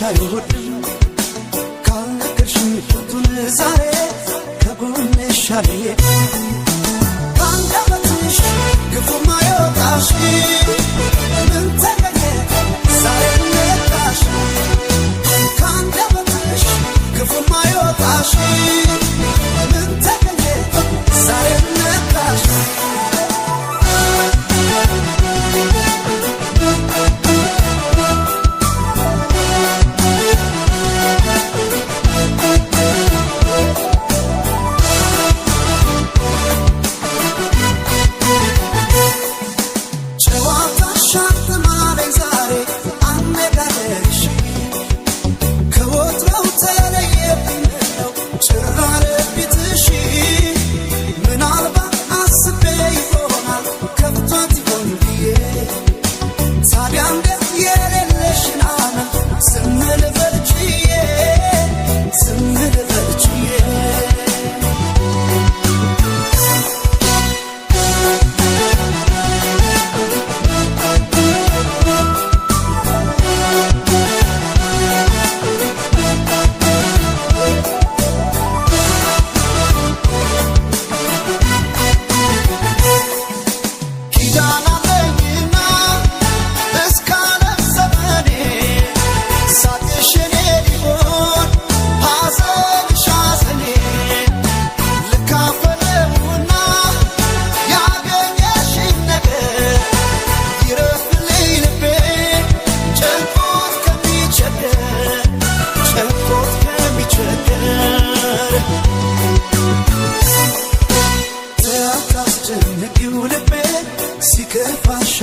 አይወድም ካልነገርሽኝ ፍቱን ዛሬ ከጎንሽ አለኝ ካንደበትሽ ክፉ ማይወጣሽ ምን ተገኘ ዛሬ ነቃሽ ካንደበትሽ ክፉ ማይወጣሽ ምን ተገኘ ዛሬ ነቃሽ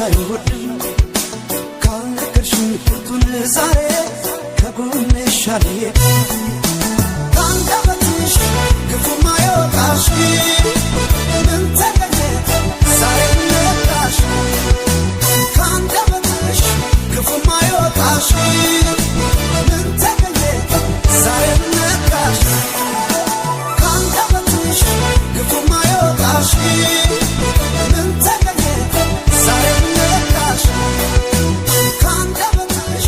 አይወድም ካልነገርሽኝ ፍቱን ዛሬ ከጎንሽ አለኝ ካንደበትሽ ክፉ ማይወጣሽ ምን ተገኘ ዛሬ ነቃሽ ካንደበትሽ ክፉ ማይወጣሽ ምን ተገኘ ዛሬ ነቃሽ ካንደበትሽ ክፉ ማይወጣሽ ምን ተገኘ ዛሬ ነቃሽ ካንደበትሽ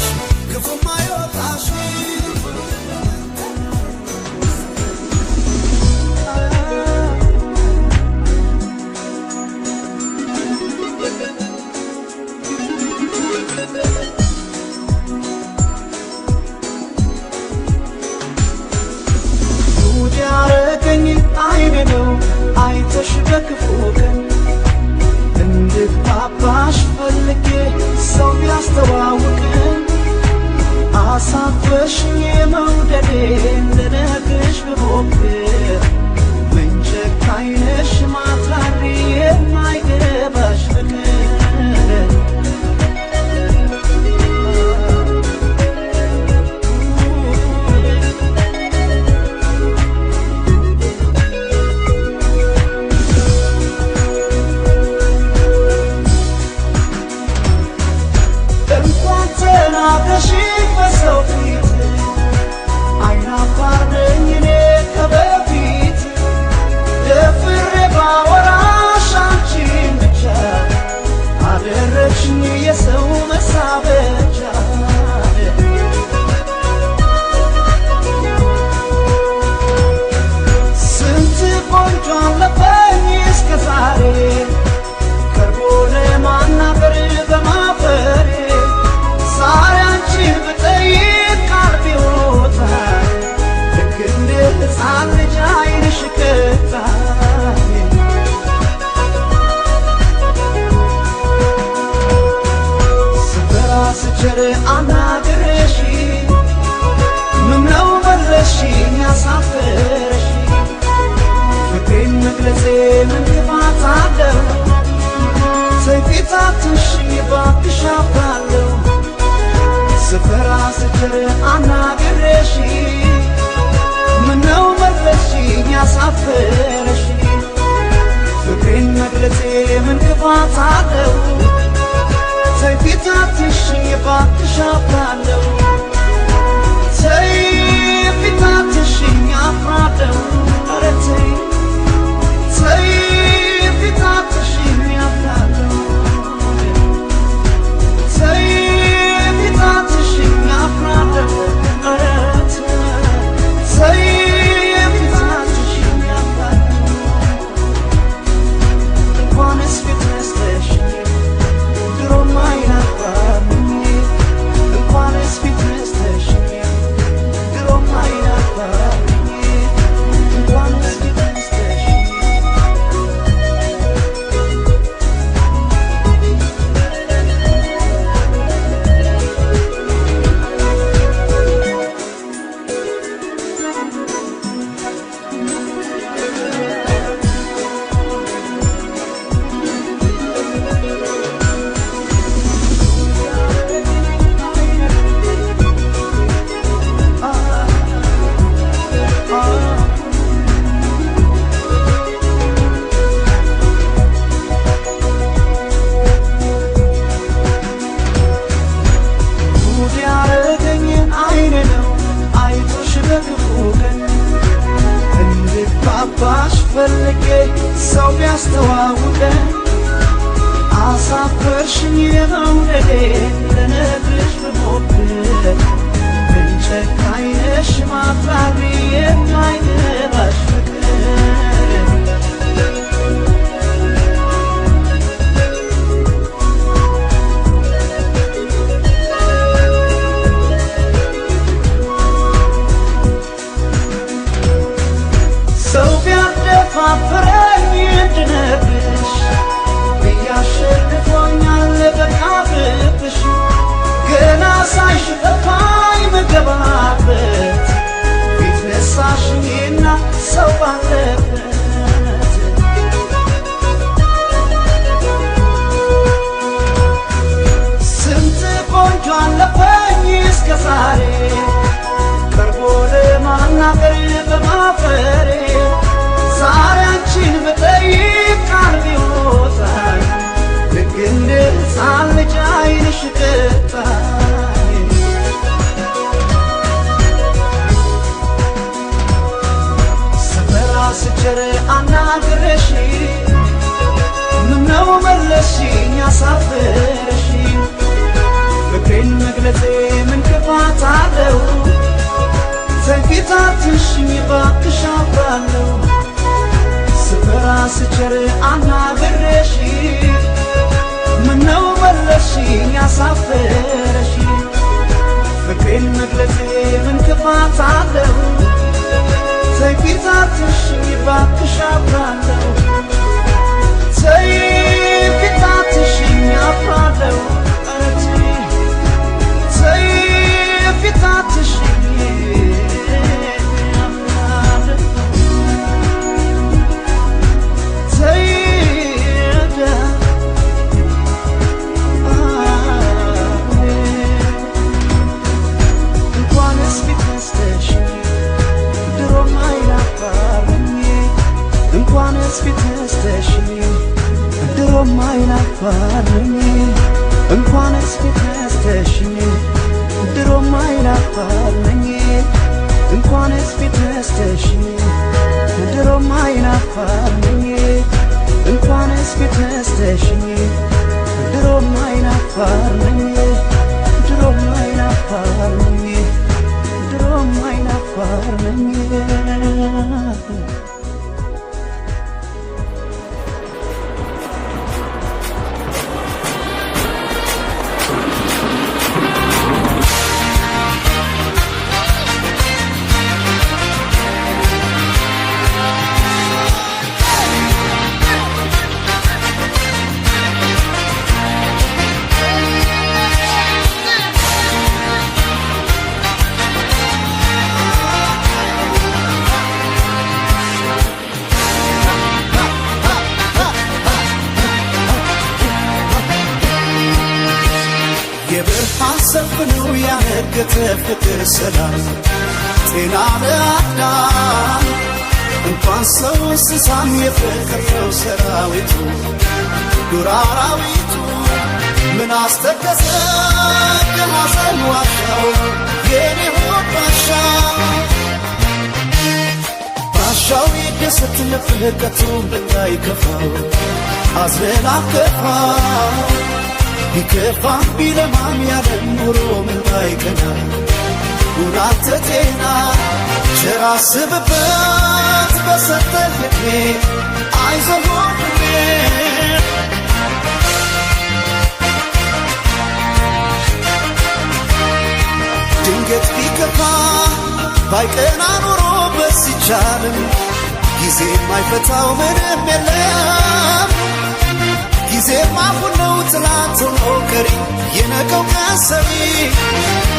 ክፉ ማይወጣሽ ጉድ ያረገኝ አይኔ ነው አይተሽ በክፉ ቀን እንድታባሽ ፈልጌ ሰው ቢያስተዋውቅን አሳፈሽኝ መውደዴን ልነግርሽ ብሞክር ምን ጨካኝ ነሽ ማትራሪ የማይገባሽ ፍቅር አናግረሽ ምነው መለስሽኝ አሳፈረሽ ፍቅሬን መግለጼ ምን ክፋት አለው ሰይፊታትሽኝ እባክሽ አፍራለሁ ስፈራ ስችር አናግረሽ ምነው መለስሽኝ አሳፈረሽ ፍቅሬን መግለጼ ምን ክፋት አለው ሰይፊታትሽኝ እባክሽ አፍራለሁ ሰይፊታትሽኝ አፍራለሁ ኧረ ተይ ሰይፊታትሽኝ አፍራለሁ ሰይፊታትሽኝ አፍራለሁ የመውደዴ ልነግርሽ ብሞክር ምን ጨካኝ ነሽ ማፍቀሪ የማይገባሽ ፍቅር እንድነግርሽ እያሸንፎኛል በቃብሽ ገና ሳይሽ ጠፋኝ መገባበት ፊት ነሳሽኝና ሰው ባለበት ስንት ቆንጆ አለፈኝ እስከ ዛሬ ቀርቦ ለማናገር በማፈሬ ዛሬ አንቺን ብጠይቅ ቃል ቢወጣኝ ልክ እንደ ሕፃን ልጅ ዓይንሽ ቀጣኝ ስፈራ ስቸር አናግረሽ ምነው መለስሽኝ አሳፍረሽ ፍቅሬን መግለጼ ምን ክፋት አለው ተንፊታትሽኝ እባክሽ አፍራለሁ ስፈራ ስቸር አናግረሽ ምነው መለስሽኝ አሳፈረሽ ፍቅሬን መግለጼ ምን ክፋት አለው ተይ ፊታትሽኝ እባክሽ አፍራለሁ ተይ ፊታትሽኝ አፍራለሁ ተይ ፊታትሽኝ እንኳንስ ፊት ነስተሽኝ ድሮም አይናፋርኝ እንኳንስ ፊት ነስተሽኝ ድሮም አይናፋርኝ እንኳንስ ፊት ነስተሽኝ ድሮም አይናፋርኝ እንኳንስ ፊት ነስተሽኝ ድሮም አይናፋርኝ ድሮም አይናፋርኝ ድሮም አይናፋርኝ ሰፍነው ያነገተ ፍቅር ሰላም ጤና ለአዳም እንኳን ሰው እንስሳም የፍቅር ነው ሰራዊቱ ዱር አራዊቱ ምን አስተከዘ ከማዘን ዋሻው የኔ ሆድ ባሻው ይደሰት ለፍልቀቱ እንዳይከፋው አዝነን አከፋው ቢከፋ ቢለማም ያለን ኑሮ ምን ባይቀና ሁናተ ጤና ቸር አስብበት በሰጠህ ዕድሜ አይዞህ ወንድሜ ድንገት ቢከፋ ባይቀና ኑሮ በሲቻልም ጊዜ የማይፈታው ምንም የለም ጊዜማ ሁሉ ትላንት ሆኖ ቀሪ የነገው ቀን ሰሪ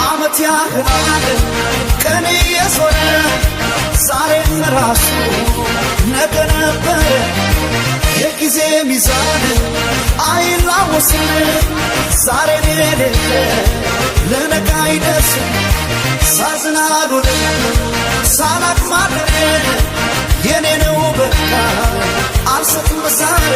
ዓመት ያህላል ቀን የዞረ ዛሬም ራሱ ነገ ነበረ የጊዜ ሚዛን አይላወስም ዛሬን የሌለ ለነገ አይደርስም ሳዝን አልውልም ሳላቅ ማደሬን የኔ ነው በቃ አልሰጥም ዛሬ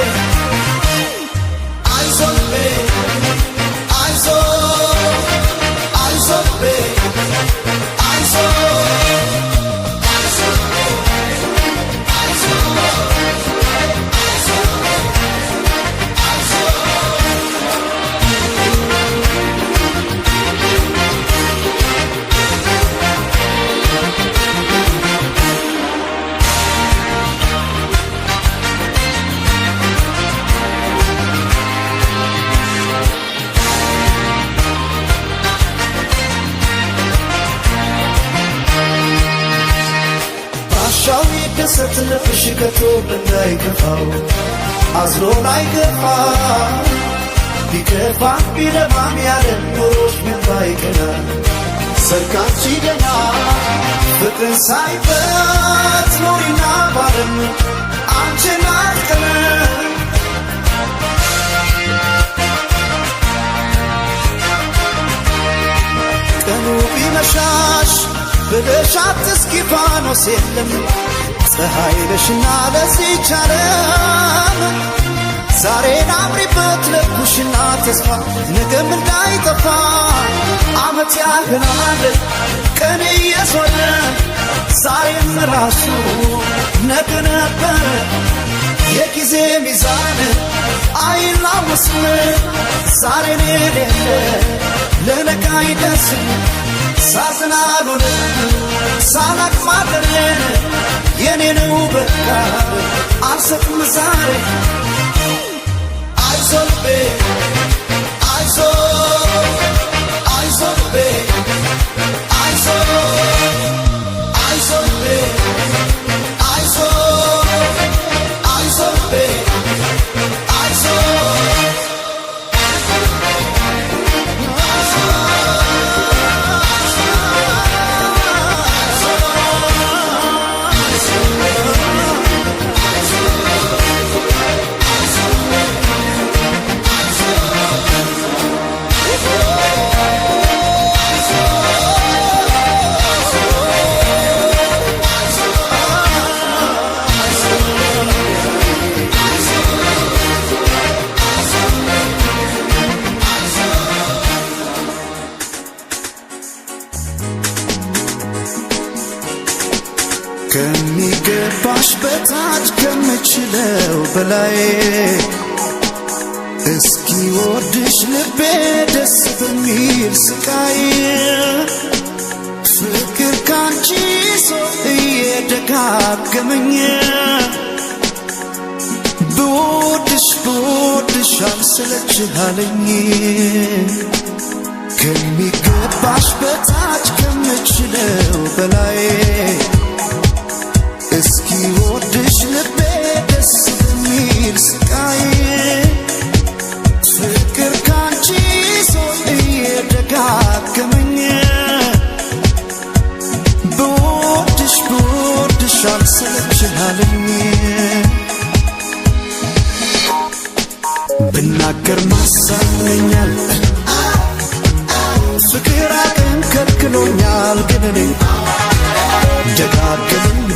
ይደሰት ልብሽ ከቶ እንዳይከፋው አዝሎ ላይገፋ ቢከፋ ቢለማም ያለን ኖሮሽ ምን ባይቀና ሰርካንቺ ገና ፍቅርን ሳይበት ኖሪና ባለም አንቺን አልቀረም ቀኑ ቢመሻሽ ብለሽ አትስኪ ፋኖስ የለም ፀሐይ ነሽና ለዚች ዓለም ዛሬን አምሪበት ለኩሽና ተስፋ ነገም እንዳይጠፋ ዓመት ያህላል ቀን እየዞረ ዛሬም ራሱ ነገ ነበር የጊዜ ሚዛን አይላወስም ዛሬን የሌለ ለነገ አይደርስም ሳዝን አልውልም ሳላቅማደር የኔ ነው በቃ አልሰጥም ዛሬ አይዞህ ልቤ አይዞህ አይዞህ ልቤ አይዞህ አይዞህ ልቤ አይዞህ አይዞህ ልቤ ከሚገባሽ በታች ከምችለው በላይ እስኪ ወድሽ ልቤ ደስ በሚል ስቃይ ፍቅር ካንቺ ሰው እየደጋገመኝ ብወድሽ አልሰለችህ አለኝ ከሚገባሽ በታች ከምችለው በላይ እስኪ ወድሽ ልቤ ደስ በሚል ስቃይ ፍቅር ካንቺ ሰው እየደጋገመኝ ብወድሽ አልሰለችህ አለኝ ብናገር ማሳመኛል ፍቅር አቅም ከልክሎኛል ግን እኔ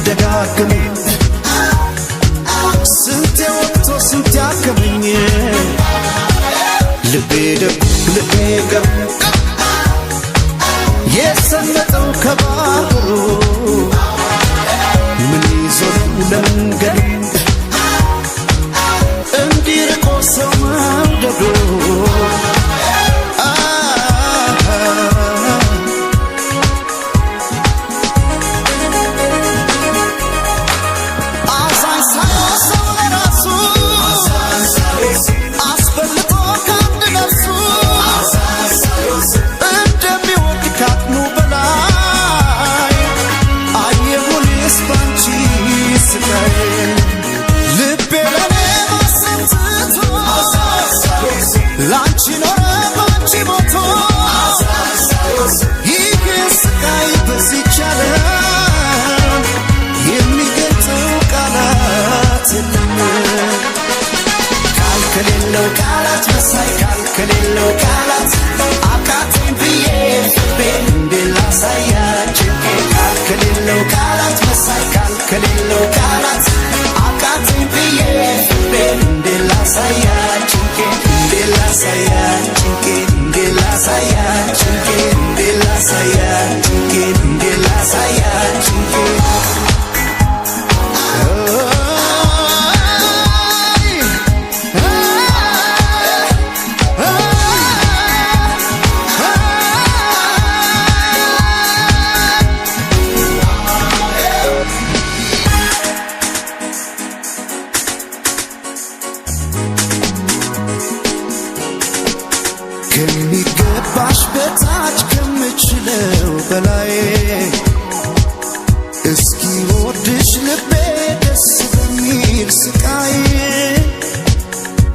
ደጋግመኝ ስንቴ ወጥቶ ስንቴ አከመኝ ልቤ ደጉ ልቤ ገቡ የሰመጠው ከባህሩ ምን ይዞ ለመንገዱ እንዲርቆ ሰው መውደዱ ቃላት መሳይ ከሌለው ቃላት አቃተኝ ብዬ ፍቅሬን እንዴት ላሳያችሁ ከሌለው ቃላት መሳይ ከሌለው ቃላት አቃተኝ ብዬ ፍቅሬን እንዴት ላሳያችሁ እንዴት ላሳያችሁ እንዴት ላሳያችሁ እንዴት ላሳያችሁ እንዴት ላሳያችሁ ከሚገባሽ በታች ከምችለው በላይ እስኪ ወድሽ ልቤ ስቃይ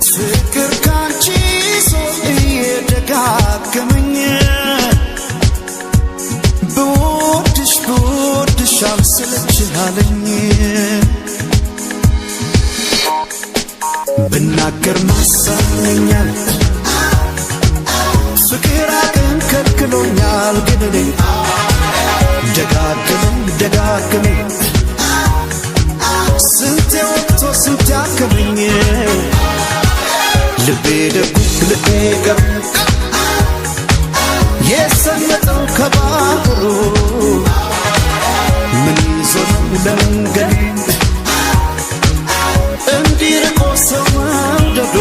ፍቅር ካንቺ ሰው እየደጋገመኝ ብወድሽ አልሰለችህ አለኝ ብናገር ማሳመኛል ፍቅር አቅም ከልክሎኛል ግን እኔ ደጋግመኝ ስንቴ ወጥቶ ስንቴ አከመኝ ልቤ ደጉ ልቤ ገብ የሰመጠው ከባህሩ ምን ይዞ ነው ለመንገድ እንዲርቆ ሰው መውደዱ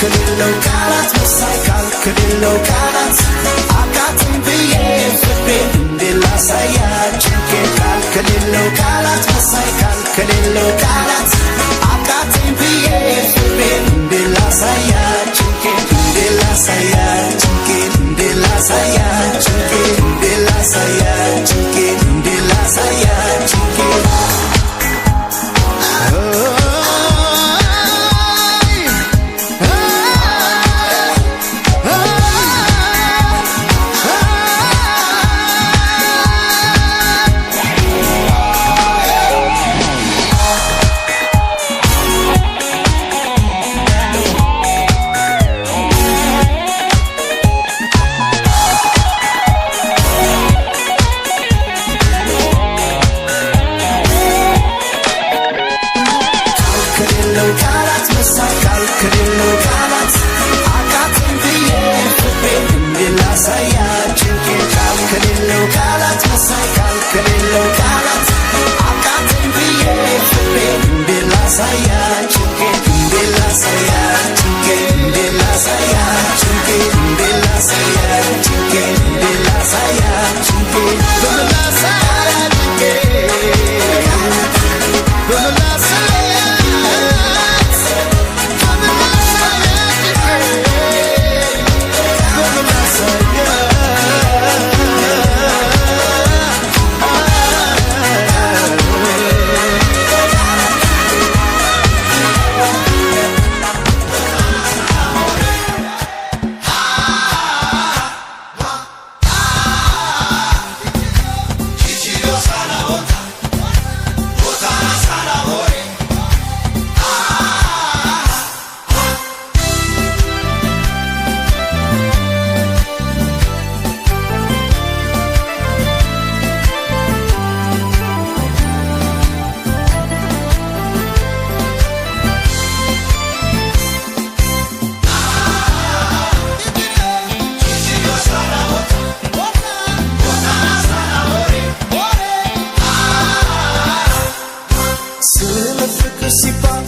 ከሌለው ቃላት መሳይ ከሌለው ቃላት አቃተኝ ብዬ ፍቅሬን እንዴት ላሳያችሁ ከሌለው ቃላት መሳይ ከሌለው ቃላት አቃተኝ ብዬ ፍቅሬን እንዴት ላሳያችሁ እንዴት ላሳያችሁ እንዴት ላሳያችሁ እንዴት ላሳያችሁ እንዴት ላሳያችሁ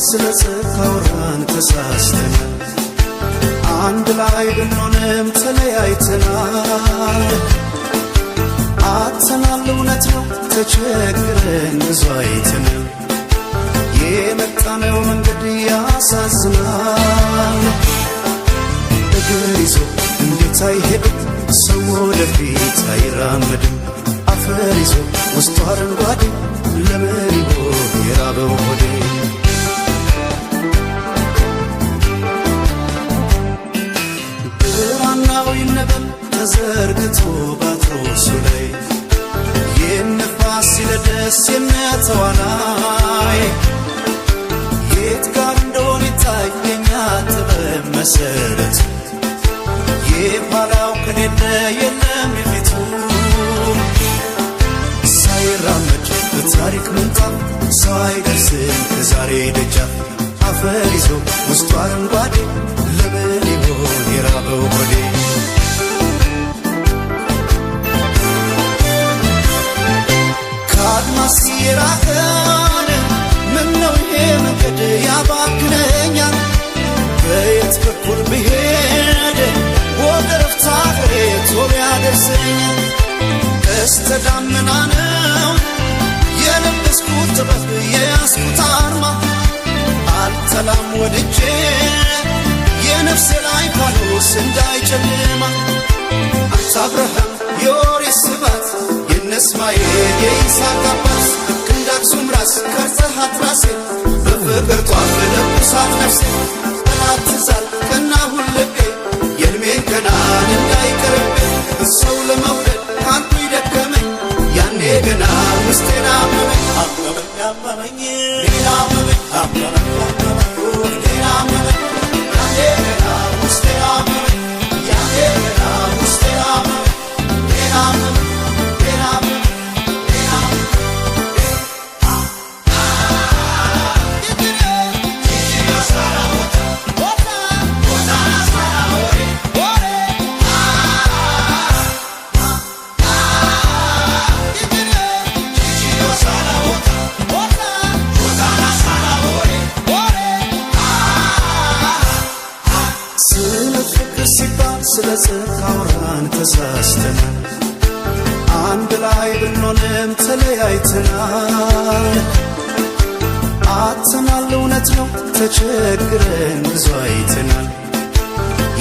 ስለጽፈውራን ተሳስተናል አንድ ላይ ብንሆንም ተለያይተናል አጥተናል እውነት ነው ተቸግረን ብዙ አይተናል የመጣነው መንገድ ያሳዝናል እግር ይዞ እንዴት አይሄድም ሰው ወደፊት አይራመድም አፈር ይዞ ውስጡ አረንጓዴ ለመሪቦ የራበው ሆዴ ብራናው ይነበብ ተዘርግቶ ባትሮሱ ላይ የነፋስ ሲለደስ የነተዋናይ የት ጋር እንደሆነ ይታየኛ ጥበብ መሰረት የኋላው ከሌለ የለም የፊቱ ሳይራመድ በታሪክ ምንጣፍ ሰው አይደርስም ከዛሬ ደጃፍ አፈር ይዞ ውስጡ አረንጓዴ ለምን ይሆን የራበው ሆዴ ከአድማስ የራቀን ምነው ይሄ መንገድ ያባክነኛል በየት በኩል ብሄድ ወደ ረፍታ አገሬ ቶሎ ያደርሰኛል ቀስተ ደመና ነው የለበስኩት ጥበብ የያዝኩት አርማ አልጠላም ወድጄ የነፍሴ ላይ ፋኖስ እንዳይጨልማ አንተ አብርሃም የኦሪት ስባት የነ እስማኤል የይስሐቅ አባት እንደ አክሱም ራስ ቀርጸሃት ራሴን በፍቅር ጧፍ ለብሳት ነፍሴን ጠላት ትዛል ቀናሁን ልቤ የዕድሜን ገናን እንዳይቀርብኝ ሰው ለመውደድ አንቱ ይደከመኝ ያኔ ገና ውስጤን አመመኝ አመመኝ ሌላ አመመኝ አመመኝ ሌላ አመመኝ ያኔ ገና ውስጤን አመመኝ ያኔ ገና ውስጤን አመመኝ ሌላ አመመኝ ሌላ አመመኝ ስለ ጽድቅ አውራን ተሳስተናል አንድ ላይ ብንሆንም ተለያይተናል አጥተናል እውነት ነው ተቸግረን ብዙ አይተናል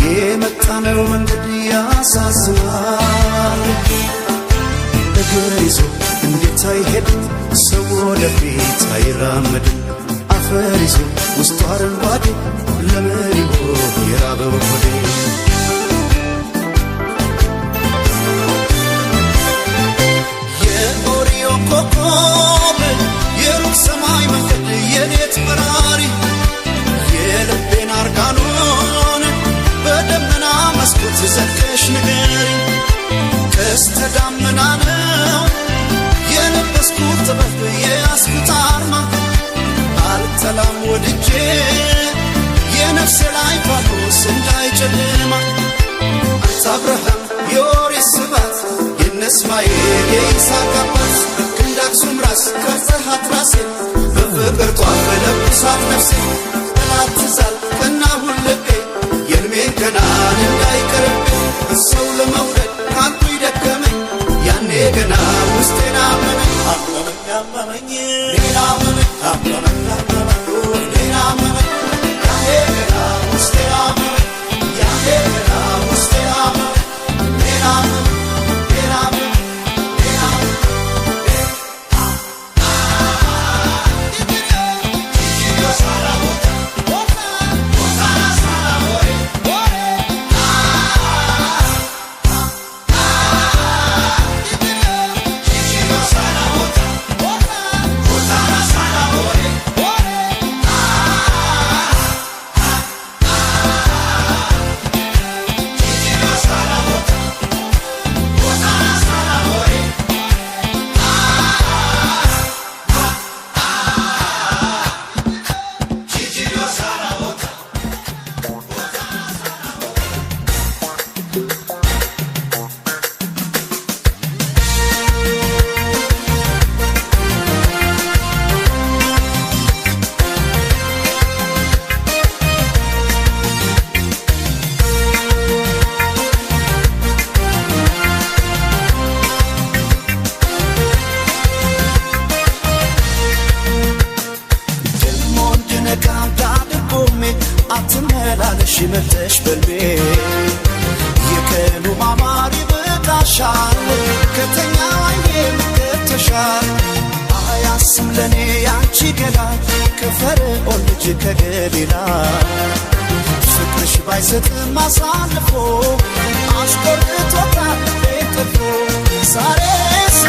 የመጣነው መንገድ ያሳዝናል እግር ይዞ እንዴት አይሄድም ሰው ወደፊት አይራመድም አፈር ይዞ ውስጡ አረንጓዴ ለምን ይሆን የራበው ሆዴ ኮከብ የሩቅ ሰማይ መንገድ የሌት በራሪ የልቤን አርጋኖን በደመና መስኮት ዘልቀሽ ንገሪ ቀስተ ደመና ነው የለበስኩት ጥበብ የያዝኩት አርማ አልጠላም ወድጄ የነፍሴ ላይ ፋኖስ እንዳይጨልማ አንተ አብርሃም የኦሪት ስባት የነ እስማኤል የይስሐቅ አባት እንደ አክሱም ራስ ቀርጸሃት ራሴን በፍቅር ጧፍ ለብሳት ነፍሴን ጠላት ትዛል ቀናሁን ልቤ የዕድሜን ገናን እንዳይቀርብኝ ሰው ለመውደድ አንቱ ይደከመኝ ያኔ ገና ውስጤን አመመኝ አመመኝ ሌላ አመመኝ አመመኝ ሌላ አመመኝ ያኔ ገና ውስጤን አመመኝ ያኔ ገና ውስጤን አመመኝ ሌላ አመመኝ አትመላለሽ መተሽ በልቤ የቀኑ ማማር ይበቃሻል ከተኛው አይኔ ምትተሻል አያስም ለኔ ያንቺ ገላ ከፈርዖን ልጅ ከገሊላ ፍቅርሽ ባይሰጥም አሳልፎ አስቆርጦታል ቤትፎ ዛሬስ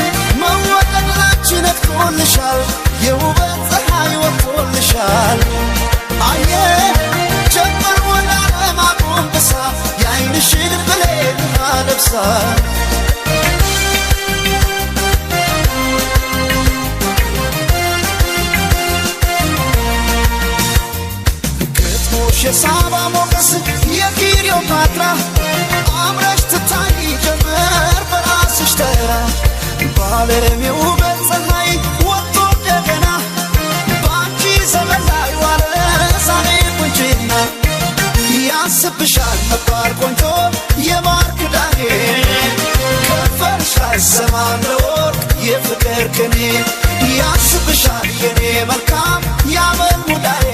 መወደድ ላንቺ ነክቶልሻል የውበት ፀሐይ ወጥቶልሻል አየ ጀመር ወደ ዓለም አጎንብሳ የዓይንሽን ብሌን አለብሳ ተፈጥራ አምረሽ ትታይ ጀመር በራስሽ ተራ በዓለም የውበት ፀሐይ ወጥቶ እንደገና በአንቺ ዘመን ላይ ዋለ ዛሬ ቁንጅና ያስብሻል መባል ቆንጆ የማር ክዳኔ ከንፈርሽ አይሰማም ለወርቅ የፍቅር ቅኔ ያስብሻል የኔ መልካም ያመል ሙዳዬ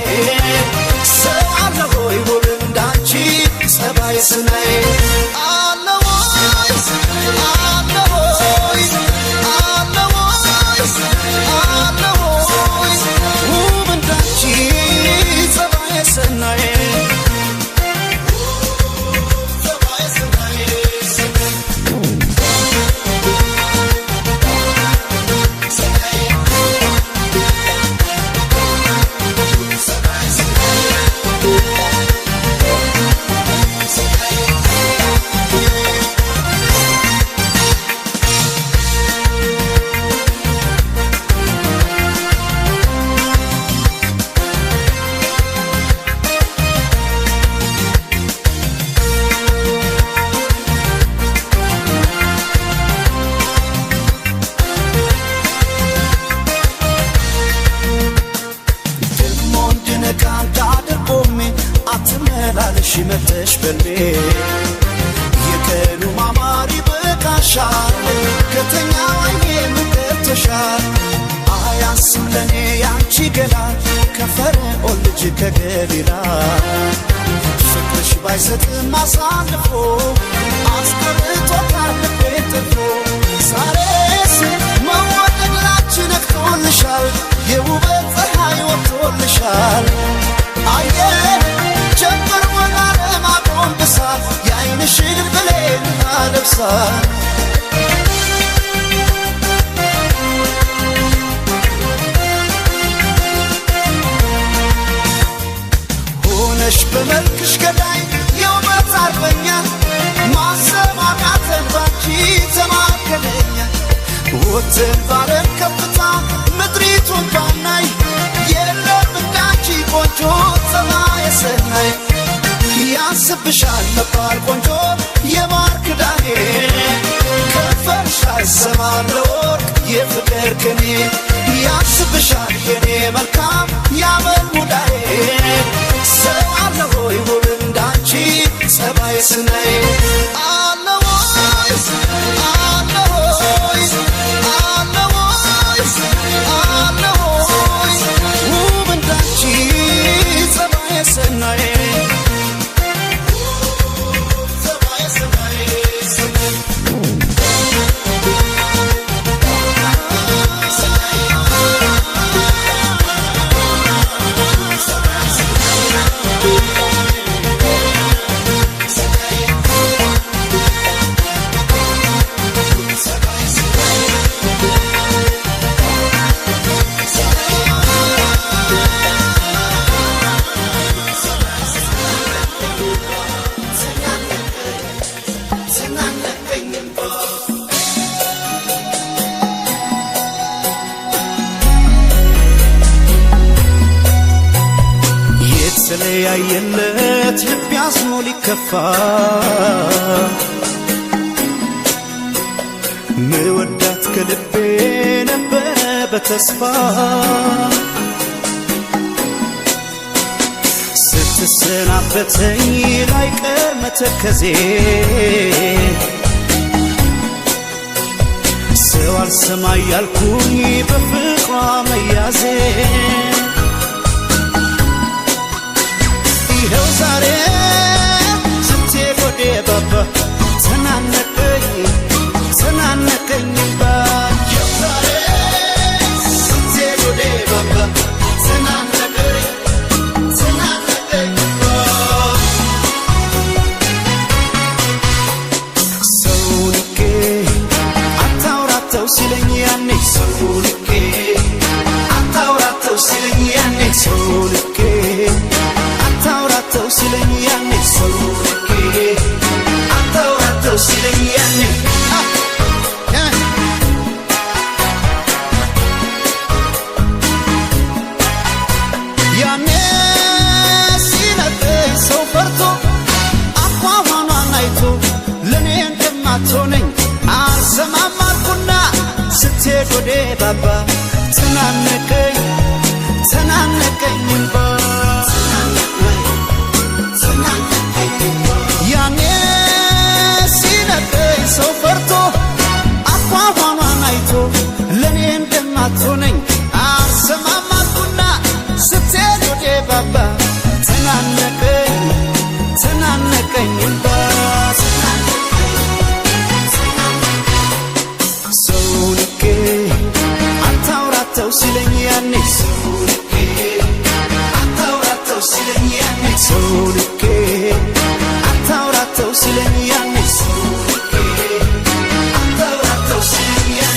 ሰው አለ ሆይ ውብ እንዳንቺ ጸባይ ስናይ አለ ሆይ አለ ሆይ አለ ሆይ አለ ሆይ ውብ እንዳንቺ ጸባይ ስናይ አትመላለሽ መተሽ በልቤ የቀኑ ማማሪ በቃሻል ከተኛው አይኔ ምገብተሻል አያንስም ለኔ ያንቺ ገላ ከፈርዖን ልጅ ከገሊላ ፍቅርሽ ባይሰጥም አሳልፎ አስቀርቶታል ልቤን ጥፎ ዛሬስ መወደድ ላንቺ ነክቶልሻል የውበት ፀሐይ ወጥቶልሻል አየ ጀምር ወዳለም አቆንብሳ የአይንሽን ብሌን አለብሳ ሆነሽ በመልክሽ ገዳይ የውበት አርበኛ ማሰብ አቃተን ባንቺ ተማከለኛ ወጥን ባለም ከፍታ ምድሪቱን ባናይ የለም እንዳንቺ ቆንጆ ፀባይ ሰናይ ያስብሻል መባል ቆንጆ የማር ክዳኔ ከንፈርሽ አይሰማም ለወርቅ የፍቅር ቅኔ ያስብሻል የኔ መልካም ያመል ሙዳዬ ሰው አለ ሆይ ውብ እንዳንቺ ጸባይ ስናይ አለ ሆይ አለ ሆይ አለ ሆይ አለ ሆይ ውብ እንዳንቺ ጸባይ ስናይ የተለያየለት ልብ ያዝኖ ሊከፋ ምወዳት ከልቤ ነበረ በተስፋ ስትሰናበተኝ ላይቀር መተከዜ ሰው አልሰማ ያልኩኝ በፍቅሯ መያዜ ይኸው ዛሬ ስትሄድ ወዴ ባባ ተናነቀኝ ተናነቀኝ ይኸው ዛሬ ስትሄድ ወዴ ባባ ተናነቀኝ ተናነቀኝ ሰው ልኬ አታውራተው ሲለኝ ያኔ ሰው ልኬ አታውራተው ሲለኝ ያኔ ሰው ልኬ ሲለኝ ያኔ ሰው ልኬ አታውራተው ሲለኝ እንዳትሆነኝ አልሰማማልኩና ስትሄድ ወደ ባባ ተናነቀኝ ተናነቀኝ ባስ ሰው ልኬ አታውራተው ሲለኝ ያኔ ሰው ልኬ አታውራተው ሲለኝ ያኔ ሰው ልኬ አታውራተው ሲለኝ ያኔ ሰው ልኬ አታውራተው ሲለኝ ያኔ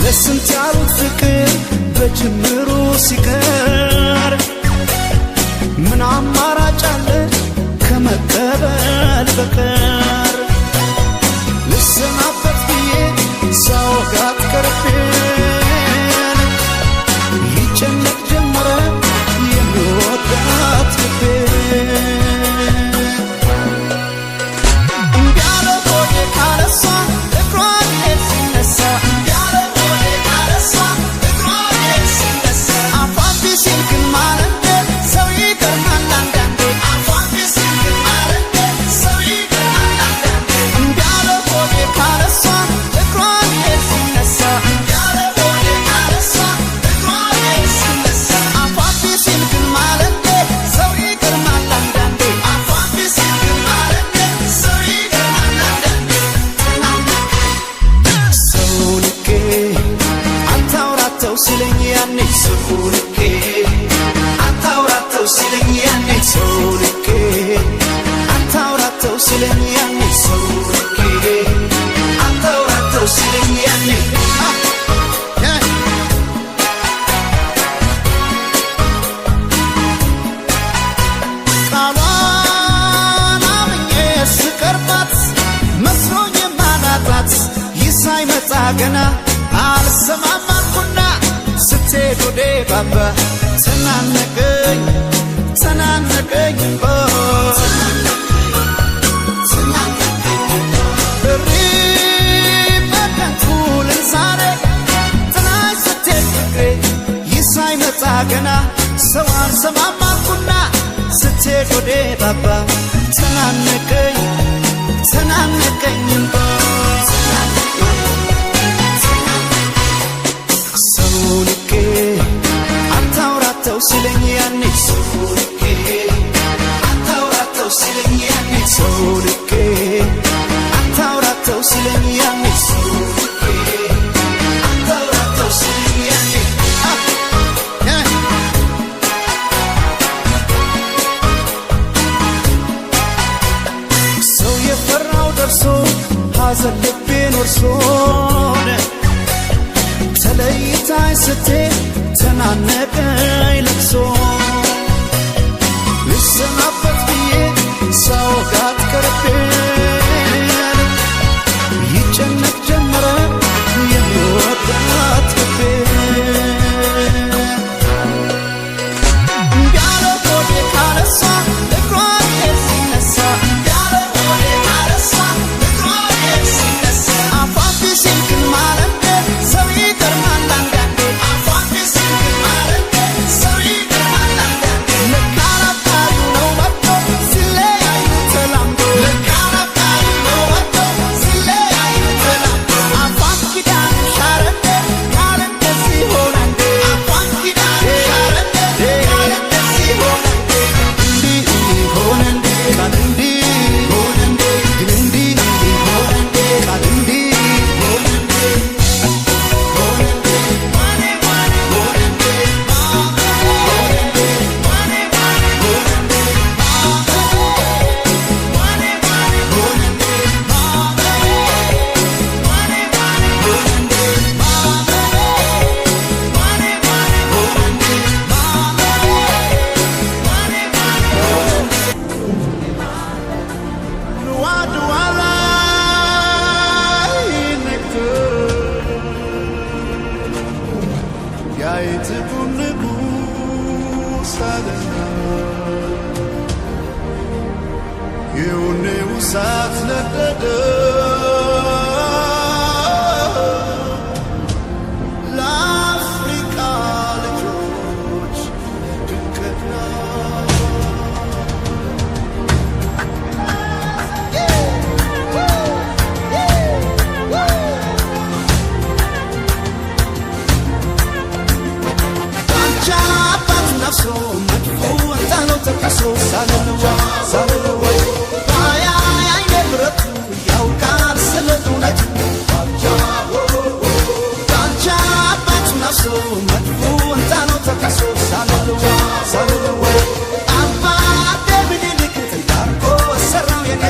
ለስንት ያሉት ፍቅር በጅምሩ ሲቀር ምን አማራጭ አለ ከመቀበል በቀር ልሰናበት ብዬ ሳወጋት ቀርቤን ይጨነቅ ጀመረ የሚወዳት ልቤን እምቢ አለ ሆዴ ካለሷ እግሯ ሊሄድ ሲነሳ እምቢ አለ ሆዴ ካለሷ እግሯ ሊሄድ ሲነሳ አፏን ቢሲል ግን ማለት ሰው ይገርማል አንዳንዴ አፏን ቢሲል ግን ማለት ሰው ይገርማል አንዳንዴ እምቢ አለ ሆዴ ካለሷ እግሯ ሊሄድ ሲነሳ እምቢ አለ ሆዴ ካለሷ እግሯ ሊሄድ ሲነሳ አፏን ቢሲል ግን ማለት ሰው ይገርማል አንዳንዴ አፏን ቢሲል ግን ማለት ሰው ይገርማል አንዳንዴ ሰው ልኬ አታውራተው ሲለኝ ያኔ ሰው ልኬ አታውራተው ሲለኝ ያኔ ሰው ልኬ አታውራተው ሲለኝ ያኔ ሰው ልኬ አታውራተው ሲለኝ ያኔ ቃሏን አምኜ ስቀርባት መስሎኝ የማላጣት ይህ ሳይመጣ ገና አልሰማማልኩና ስትሄድ ወደ ባባ ተናነቀኝ ተናነቀኝ ብሪ በከንቱ ልንሳሬ ጥላሽ ስትሄድ ፍቅሬ ይህ ሳይመጣ ገና ሰው አልሰማማልኩና ስትሄድ ወደ ባባ ተናነቀኝ ተናነቀኝ ሰው ልኬ አታውራተው ሲለኝ ያኔ ሰው ልኬ አታውራተው ሲለኝ ያኔ ሰው ልኬ አታውራተው ሲለኝ ያኔ ሰው ልኬ አታውራተው ሲለኝ ያኔ ሰው የፈራው ደርሶ ሐዘን ልቤን ወርሶን ተለይታኝ ስትሄድ ተናነቀኝ ለቅሶ ልሰናበት ብዬ ሳወጋት ቀርቤን ይጨነቅ ጀመረ የሚወዳት ልቤን እምቢ አለ ሆዴ ካለሷ እግሯ ሊሄድ ሲነሳ እምቢ አለ ሆዴ ካለሷ እግሯ ሊሄድ ሲነሳ አፏን ቢሲል ግን ማለት ሰው ይገርማል አንዳንዴ አፏን ቢሲል ግን ማለት ሰው ይገርማል አንዳንዴ ለካ አፍቃሪ ነው መጥቶ ሲለያዩ ተላምዶ ለካ አፍቃሪ ነው መጥቶ ሲለያዩ ተላምዶ አፏን ኪዳን ሻረንዴ ቃል እንደዚህ ሆነ እንዴ አፏን ኪዳን ሻረንዴ ቃል እንደዚህ ሆነ እንዴ እንዲህ ሆነ እንዴ ቃል እንዲህ ሆነ እንዴ ግን እንዲህ ሆነ እንዴ ቃል እንዲህ ሆነ እንዴ እሳት ነደደ ለአፍሪካ ልጆች ድንገት ነው ተከሶ ሳልልዋ ሳልልዋ ባያይ ብረቱ ያውቃል ስለ እውነቱ ዳንቻ አባቱ ነፍሶ መጥፎ እንታነው ተከሶ ሳልልዋ ሳልልዋ አባቴ ምኒልክ እንዳርጎ ሰራው የኔ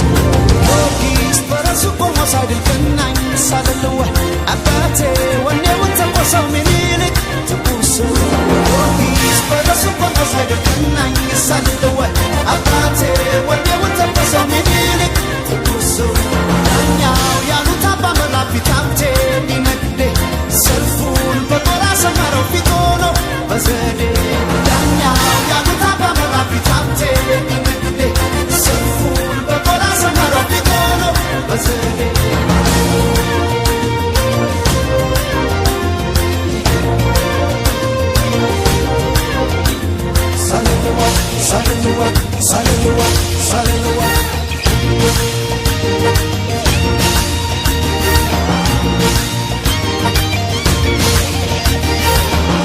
ጊዮርጊስ በራሱ ቆሞ ሳይድልቅናኝ ሳልልዋ አባቴ ወኔውን ተቆሰው ምኒልክ ትኩስ ጊዮርጊስ በራሱ ቆሞ ሳይድልቅናኝ ሳልልዋ አባቴ ወኔውን ተቆሰው ምኒልክ ትኩስ ዳኛው ያሉት አባ መራ ፊት ሀብቴ ሊነግዴ ሰልፉን በጦር አሰመረው ፊት ሆኖ በዘዴ ዳኛው ያሉት አባ መራ ፊት ሀብቴ ሊነግዴ ሰልፉን በጦር አሰመረው ፊት ሆኖ በዘዴ ሳልልዋ ሳልልዋ ሳልልዋ ሳልልዋ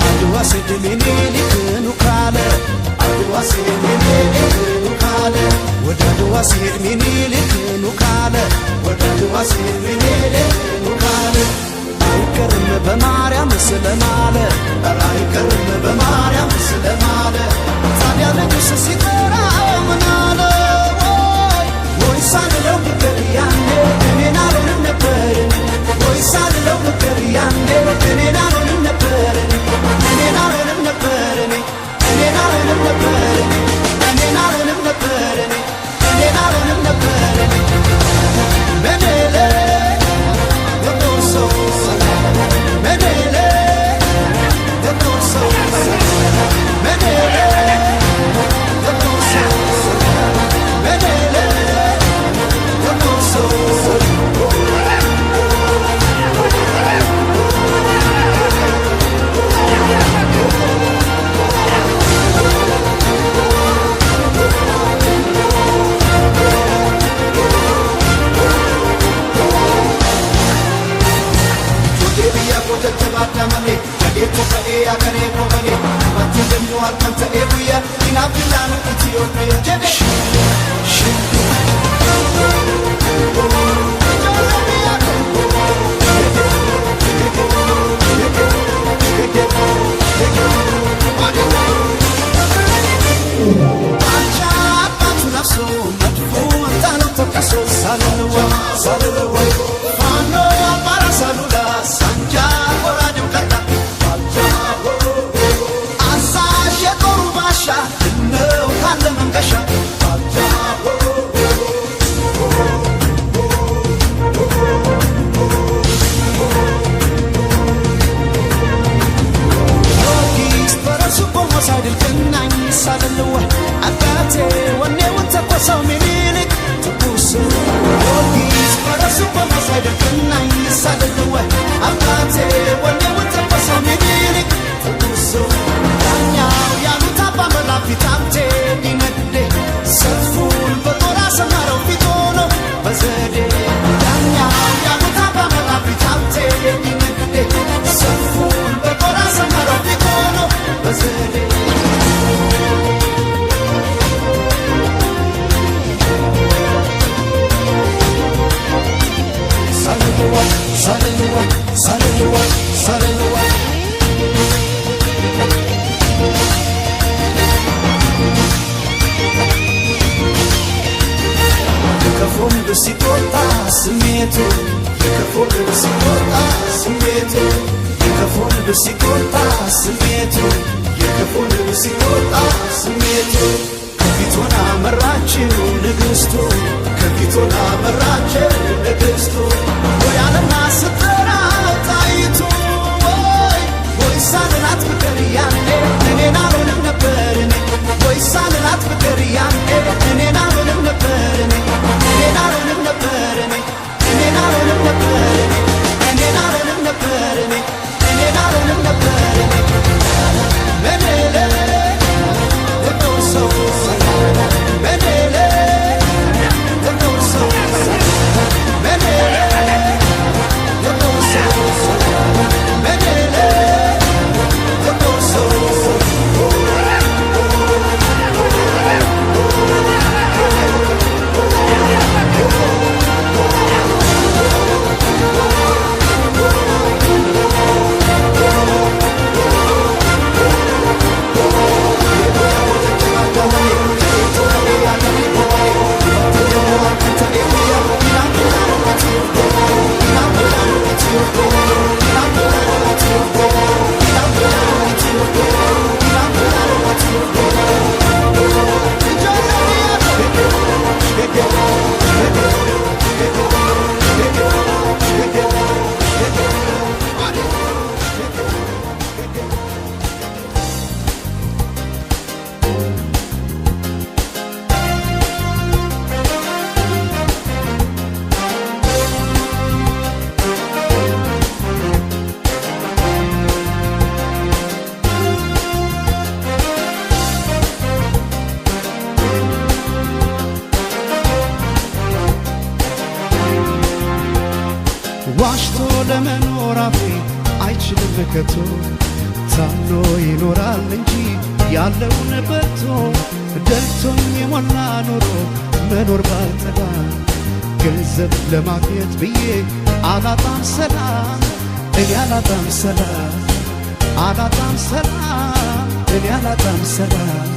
አድዋ ሲድ ምኒልክ ኑ ካለ አድዋ ሲሄድ ምኒልክ ኑ ካለ ወደ አድዋ ሲሄድ ምኒልክ ኑ ካለ ወደ አድዋ ሲሄድ ምኒልክ ኑ ካለ አይቀርም በማርያም ስለማለ ኧረ አይቀርም በማርያም ስለማለ ታዲያ ንጉሥ ሲጠራ ምን አለ ወይ ሳልለው ብቀር ያኔ እኔን አልሆንም ነበር ወይ ሳልለው ብቀር ያኔ እኔን አልሆንም ነበር እኔን አልሆንም ነበር እኔን አልሆንም ነበር እኔን አልሆንም ነበር እኔን አልሆንም ነበር መኔለ ተቆሶ መኔለ ተቆሶ መኔለ ተቆሶ መኔለ ተቆሶ biyya koo jajjabaadha malee dhageettu ta'ee akaree koo malee wanti jennu harkan ta'ee guyya hinaaf ilaanu Itiyoophiyaa jedhe አንቻ አባቱ ነፍሶ መጥፎ እንታነው ተከሶ ሳልልዋ ሳልልዋ ፋኖ አባራ ሳሉላ ሳንጃ ጎራዴው ቀጣ አዛዥ የጦሩ ባሻ ነው ካለ መንገሻ ጊዮርጊስ በራሱ ቆሞ ሳይድልቅናኝ ሳልልዋ አባቴ ወኔውን ተቆሰው ምኒልክ ትኩስ ጊዮርጊስ በራሱ ቆሞ ሳይድልቅናኝ ሳልልዋ አባቴ ወኔውን ተቆሰው ምኒልክ ትኩስ ዳኛው ያሉት አባ መራ ፊት ሀብቴ ሊነግዴ ሰልፉን በጦር አሰመረው ፊት ሆኖ በዘዴ ዳኛው ያሉት አባ መራ ፊት ሀብቴ ሊነግዴ ሰልፉን በጦር አሰመረው ፊት ሆኖ በዘዴ ሳልልዋ ሳልልዋ ሳልልዋ ሳልልዋ የክፉን ብሲቆጣ ስሜቱ የክፉን ሲቆጣ ስሜቱ የክፉን ብሲቆጣ ስሜቱ የክፉን ሲቆጣ ስሜቱ ከፊቱን አመራችው ንግሥቱ ከፊቱን አመራቸው ንግሥቱ ወይ አለና ስትጠራ ጣይቱ ወይ ሳልላት ብቀር ያኔ እኔን አልሆንም ነበር ወይ ሳልላት ብቀር ያኔ እኔን አልሆንም ነበር እኔን አልሆንም ነበር እኔን አልሆንም ነበር እኔን አልሆንም ነበር እኔን አልሆንም ነበር መኔለ ተቆሶ መኔለ ተቆሶ ዋሽቶ ለመኖር አፌ አይችልም ከቶ ታምኖ ይኖራል እንጂ ያለውን በልቶ ደልቶኝ የሞላ ኑሮ መኖር ባልጠላ ገንዘብ ለማግኘት ብዬ አላጣም ሰላም እኔ አላጣም ሰላም አላጣም ሰላም እኔ አላጣም ሰላም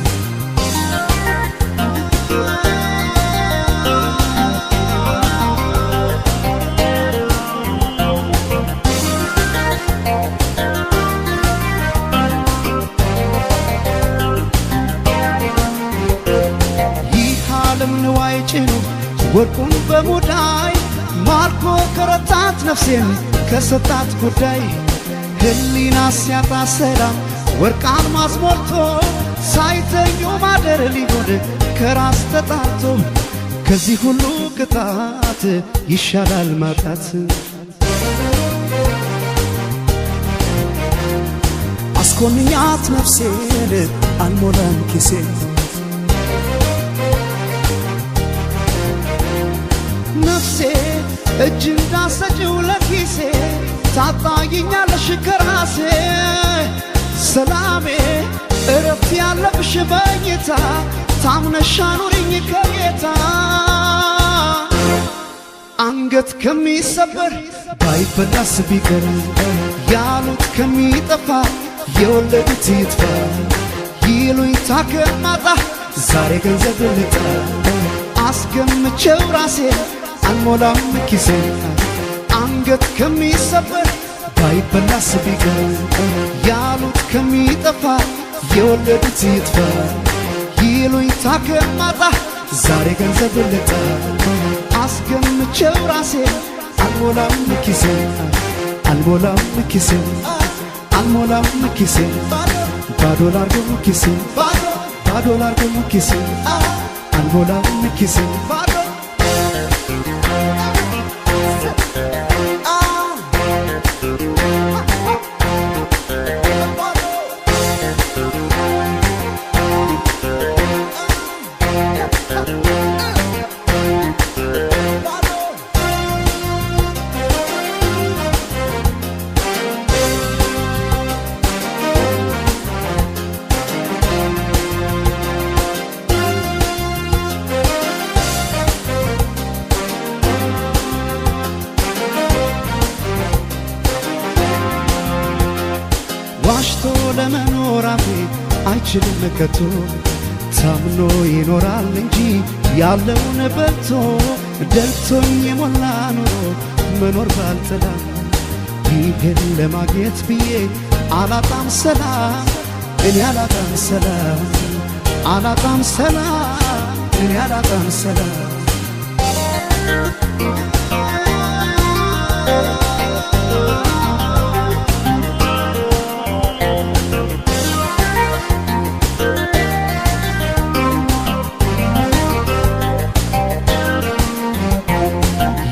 ንዋይ ጭኑ ወርቁን በሙዳይ ማርኮ ከረታት ነፍሴን ከሰጣት ጉዳይ ህሊና ሲያጣ ሰላም ወርቅ አልማዝ ሞልቶ ሳይተኙ ማደር ሊሆን ከራስ ተጣቶ ከዚህ ሁሉ ቅጣት ይሻላል ማጣት አስኮንኛት ነፍሴን አልሞላም ኪሴን ነፍሴ እጅ እንዳሰጭው ለኪሴ ታጣይኛለሽ ከራሴ ሰላሜ እረፍት ያለብሽ በኝታ ታምነሽ አኑሪኝ ከጌታ አንገት ከሚሰበር ባይበላስ ቢቀር ያሉት ከሚጠፋ የወለዱት ይጥፋ ይሉኝታ ከማጣ ዛሬ ገንዘብ ልጣ አስገምቼው ራሴ አልሞላም ኪሴን አንገት ከሚሰበር ባይበላስ ቢቀር ያሉት ከሚጠፋ የወለዱት ይጥፋ ይሉኝታ ከማጣ ዛሬ ገንዘብ ልጣ አስገምቼው ራሴ አልሞላም ኪሴን አልሞላም ኪሴን አልሞላም ኪሴን ባዶ ላርገው ኪሴን ባዶ ላርገው ኪሴን አልሞላም ኪሴን ዋሽቶ ለመኖር አፌ አይችልም ከቶ ታምኖ ይኖራል እንጂ ያለውን በልቶ ደልቶኝ የሞላ ኑሮ መኖር ባልጠላ ይህን ለማግኘት ብዬ አላጣም ሰላም እኔ አላጣም ሰላም አላጣም ሰላም እኔ አላጣም ሰላም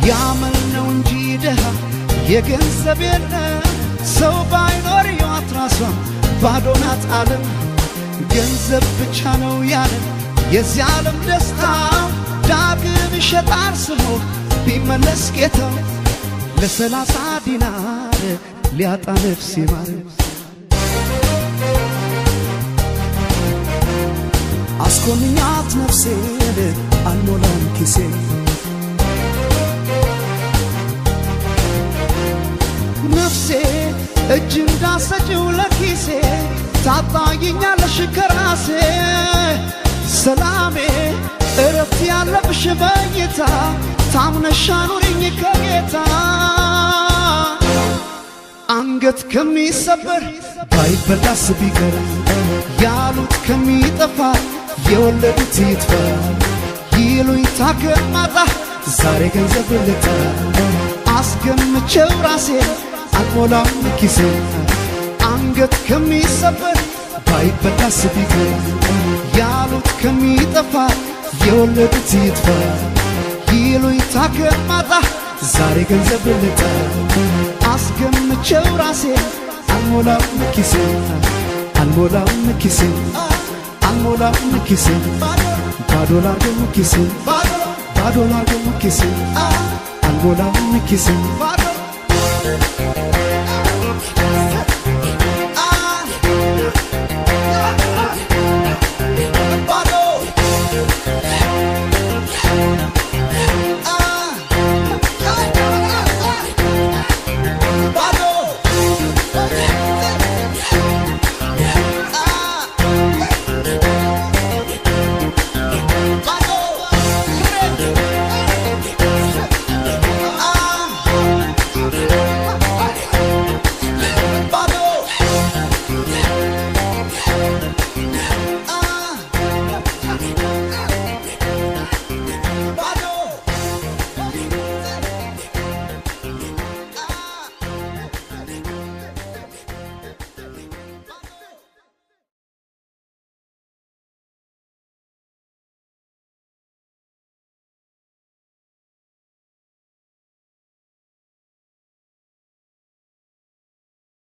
ያመል ነው እንጂ ደሃ የገንዘብ የለም ሰው ባይኖር ሕይወት ራሷን ባዶ ናት ዓለም ገንዘብ ብቻ ነው ያለን የዚህ ዓለም ደስታ ዳግም ይሸጣል ስሞ ቢመለስ ጌታው ለ30 ዲናር ሊያጣ ነፍስ ይማር አስኮንኛት ነፍሴን አልሞላም ኪሴን ነፍሴ እጅ እንዳሰጭው ለኪሴ ታጣይኛለሽ ከራሴ ሰላሜ እረፍት ያለብሽ በኝታ ታምነሽ አኑሪኝ ከጌታ አንገት ከሚሰበር ባይበላስ ቢቀር ያሉት ከሚጠፋ የወለዱት ይጥፋ ይሉኝታ ከማጣ ዛሬ ገንዘብ ልጣ አስገምቼው ራሴ አልሞላም ኪሴን አንገት ከሚሰበር ባይበላስ ቢቀር ያሉት ከሚጠፋ የወለዱት ይጥፋ ይሉኝታ ከማጣ ዛሬ ገንዘብ ልጣ አስገምቼው ራሴ አልሞላም ኪሴን አልሞላም ኪሴን አልሞላም ኪሴን ባዶ ላርገው ኪሴን ባዶ ላርገው ኪሴን አልሞላም ኪሴን Thank you.